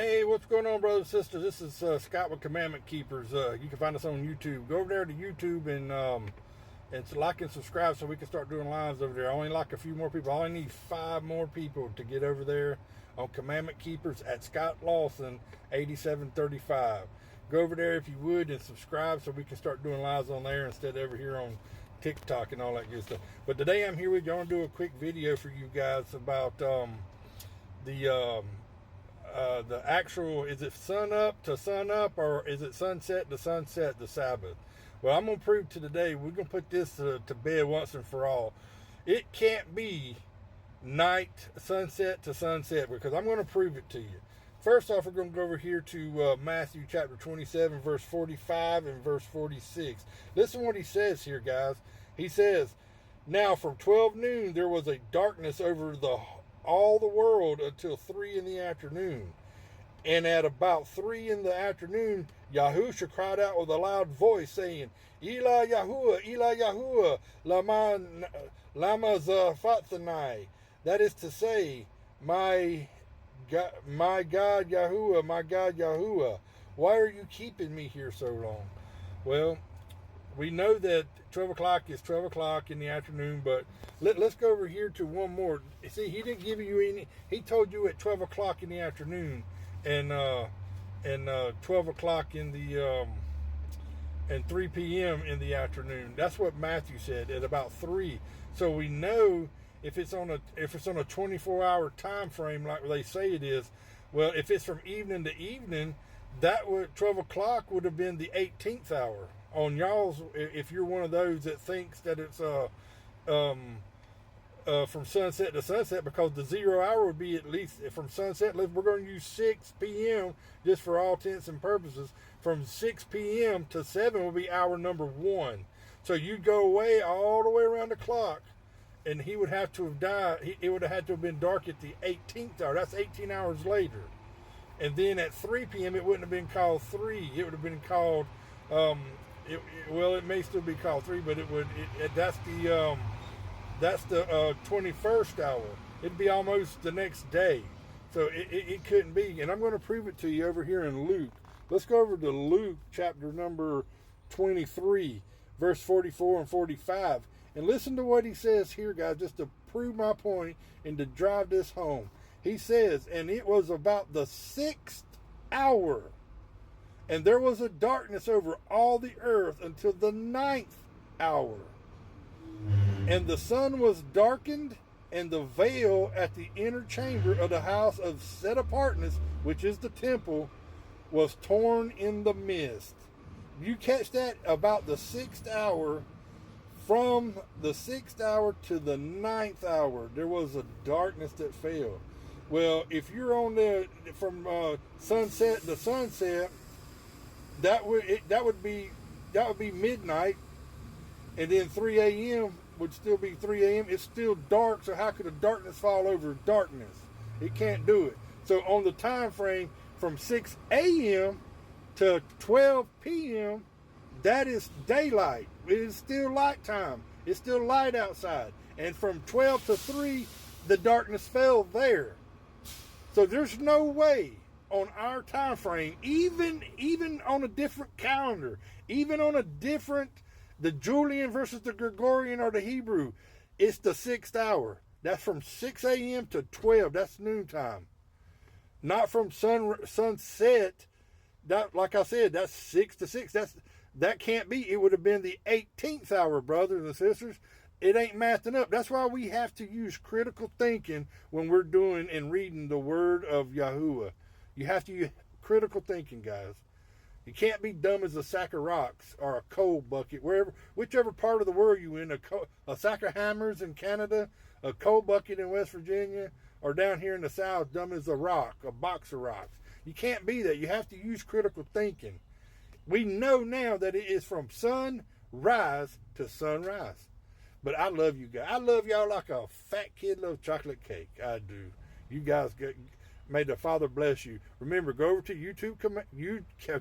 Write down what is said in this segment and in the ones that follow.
Hey, what's going on, brothers and sisters? This is Scott with Commandment Keepers. You can find us on YouTube. Go over there to YouTube and like and subscribe so we can start doing lives over there. I only like a few more people. I only need 5 more people to get over there on Commandment Keepers at Scott Lawson 8735. Go over there if you would and subscribe so we can start doing lives on there instead of over here on TikTok and all that good stuff. But today I'm here with you. I want to do a quick video for you guys about the actual, is it sun up to sun up, or is it sunset to sunset, the Sabbath? Well, I'm going to prove to today, we're going to put this to bed once and for all. It can't be night, sunset to sunset, because I'm going to prove it to you. First off, we're going to go over here to Matthew chapter 27, verse 45 and verse 46. Listen what he says here, guys. He says, "Now from 12 noon there was a darkness over all the world until 3 in the afternoon. And at about 3 in the afternoon, Yahusha cried out with a loud voice, saying, Eli Yahuwah, Eli Yahuwah, lama sabachthani. That is to say, my God Yahuwah, my God Yahuwah, why are you keeping me here so long?" Well, we know that 12 o'clock is 12 o'clock in the afternoon, but let's go over here to one more. See, he didn't give you any. He told you at 12 o'clock in the afternoon and 12 o'clock in the and 3 p.m. in the afternoon. That's what Matthew said, at about 3. So we know if it's on a 24-hour time frame like they say it is. Well, if it's from evening to evening, that would 12 o'clock would have been the 18th hour on y'all's. If you're one of those that thinks that it's from sunset to sunset, because the 0 hour would be at least from sunset. We're going to use 6 p.m. just for all intents and purposes. From 6 p.m. to 7 will be hour number 1. So you'd go away all the way around the clock, and he would have to have died. It would have had to have been dark at the 18th hour. That's 18 hours later. And then at 3 p.m. it wouldn't have been called 3. It would have been called, it may still be called 3, but that's the 21st hour. It'd be almost the next day. So it couldn't be. And I'm going to prove it to you over here in Luke. Let's go over to Luke chapter number 23, verse 44 and 45. And listen to what he says here, guys, just to prove my point and to drive this home. He says, "And it was about the 6th hour, and there was a darkness over all the earth until the 9th hour. And the sun was darkened, and the veil at the inner chamber of the house of set apartness, which is the temple, was torn in the midst." You catch that? About the 6th hour, from the 6th hour to the 9th hour, there was a darkness that fell. Well, if you're on the from sunset to sunset, that would be midnight, and then 3 a.m. would still be 3 a.m. It's still dark, so how could a darkness fall over darkness? It can't do it. So on the time frame from 6 a.m. to 12 p.m., that is daylight. It is still light time. It's still light outside. And from 12 to 3, the darkness fell there. So there's no way on our time frame, even on a different calendar, even on a different, the Julian versus the Gregorian or the Hebrew, it's the 6th hour. That's from 6 a.m. to 12. That's noontime. Not from sunset. That, like I said, that's 6 to 6. That can't be. It would have been the 18th hour, brothers and sisters. It ain't mathing up. That's why we have to use critical thinking when we're doing and reading the word of Yahuwah. You have to use critical thinking, guys. You can't be dumb as a sack of rocks or a coal bucket, whichever part of the world you're in. A sack of hammers in Canada, a coal bucket in West Virginia, or down here in the South, dumb as a rock, a box of rocks. You can't be that. You have to use critical thinking. We know now that it is from sunrise to sunrise. But I love you guys. I love y'all like a fat kid loves chocolate cake. I do. You guys, may the Father bless you. Remember, go over to YouTube,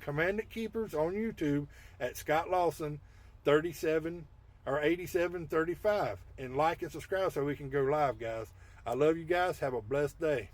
Commandment Keepers on YouTube at Scott Lawson 37 or 8735. And like and subscribe so we can go live, guys. I love you guys. Have a blessed day.